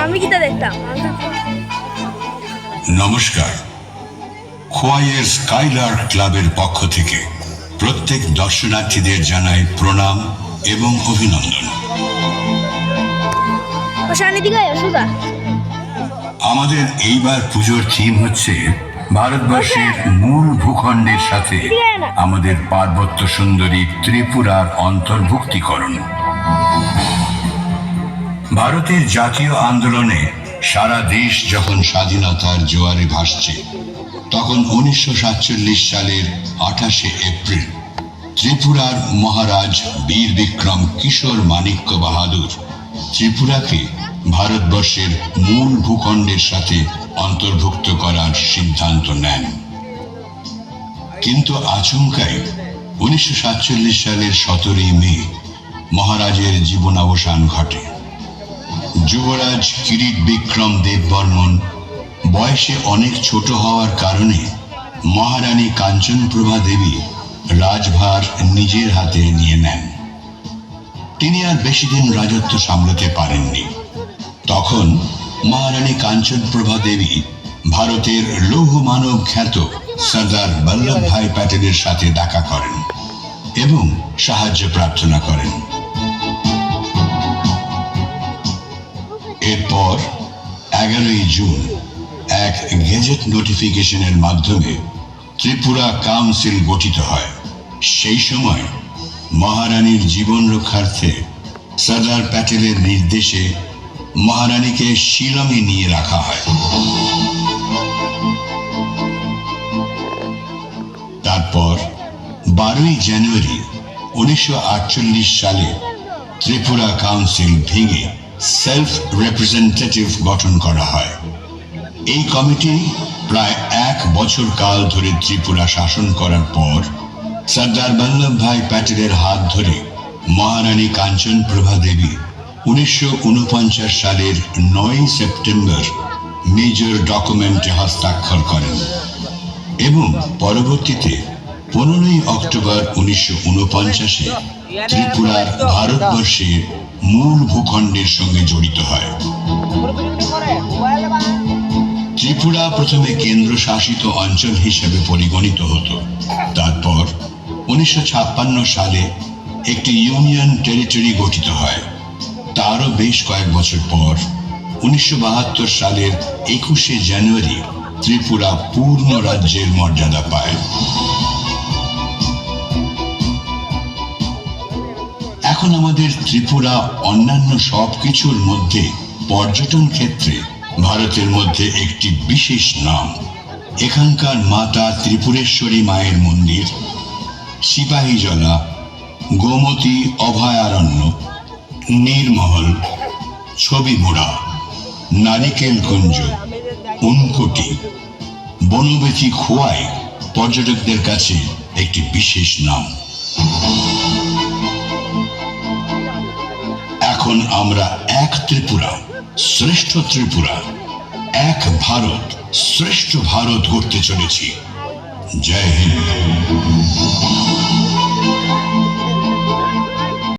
আমি কিটা দেখতাম। নমস্কার, খোয়াইয়ের স্কাইলার্ক ক্লাবের পক্ষ থেকে প্রত্যেক দর্শনার্থীদের জানাই প্রণাম এবং অভিনন্দন। আমাদের এইবার পুজোর থিম হচ্ছে ভারতবর্ষের মূল ভূখণ্ডের সাথে আমাদের পার্বত্য সুন্দরী ত্রিপুরার অন্তর্ভুক্তিকরণ। ভারতের জাতীয় আন্দোলনে সারা দেশ যখন স্বাধীনতার জোয়ারে ভাসছে, তখন 1947 সালের 28শে এপ্রিল ত্রিপুরার মহারাজ বীর বিক্রম কিশোর মাণিক্য বাহাদুর ত্রিপুরাকে ভারতবর্ষের মূল ভূখণ্ডের সাথে অন্তর্ভুক্ত করার সিদ্ধান্ত নেন। কিন্তু আচমকাই 1947 সালের 17 মে মহারাজের জীবনাবসান ঘটে। যুবরাজ কিরিট বিক্রম দেববর্মন বয়সে অনেক ছোট হওয়ার কারণে মহারানী কাঞ্চনপ্রভা দেবী রাজভার নিজের হাতে নিয়ে নেন। তিনি আর বেশি দিন রাজত্ব সামলাতে পারেননি। তখন মহারানী কাঞ্চনপ্রভা দেবী ভারতের লৌহ মানব খ্যাত সর্দার বল্লভভাই প্যাটেলের সাথে দেখা করেন এবং সাহায্য প্রার্থনা করেন। এরপর 11ই জুন এক গেজেট নোটিফিকেশনের মাধ্যমে ত্রিপুরা কাউন্সিল গঠিত হয়। সেই সময় মহারানীর জীবন রক্ষার্থে সর্দার প্যাটেলের নির্দেশে মহারানীকে শিলংয়ে নিয়ে রাখা হয়। তারপর 12ই জানুয়ারি 1948 সালে ত্রিপুরা কাউন্সিল ভেঙে সেলফ রিপ্রেজেন্টেটিভ গঠন করা হয়। এই কমিটি প্রায় 1 বছর কাল ধরে ত্রিপুরা শাসন করার পর সর্দার বল্লভভাই প্যাটেলের হাত ধরে মহারানী কাঞ্চনপ্রভা দেবী 1949 সালের 9 সেপ্টেম্বর মেজর ডকুমেন্টে হস্তাক্ষর করেন এবং পরবর্তীতে 15ই অক্টোবর 1949-এ ত্রিপুরার ভারতবর্ষের মূল ভূখণ্ডের সঙ্গে জড়িত হয়। ত্রিপুরা প্রথমে কেন্দ্রশাসিত অঞ্চল হিসেবে পরিগণিত হতো। তারপর 1956 সালে একটি ইউনিয়ন টেরিটরি গঠিত হয়। তারও বেশ কয়েক বছর পর 1972 সালের 21শে জানুয়ারি ত্রিপুরা পূর্ণ রাজ্যের মর্যাদা পায়। এখন আমাদের ত্রিপুরা অন্যান্য সবকিছুর মধ্যে পর্যটন ক্ষেত্রে ভারতের মধ্যে একটি বিশেষ নাম। এখানকার মাতা ত্রিপুরেশ্বরী মায়ের মন্দির, সিপাহীজলা, গোমতী অভয়ারণ্য, নীরমহল, ছবিমুড়া, নারিকেলকুঞ্জ, উনকোটি, বনবেথি খোয়াই পর্যটকদের কাছে একটি বিশেষ নাম। এখন আমরা এক ত্রিপুরা শ্রেষ্ঠ ত্রিপুরা, এক ভারত শ্রেষ্ঠ ভারত গড়তে চলেছি। জয় হিন্দ।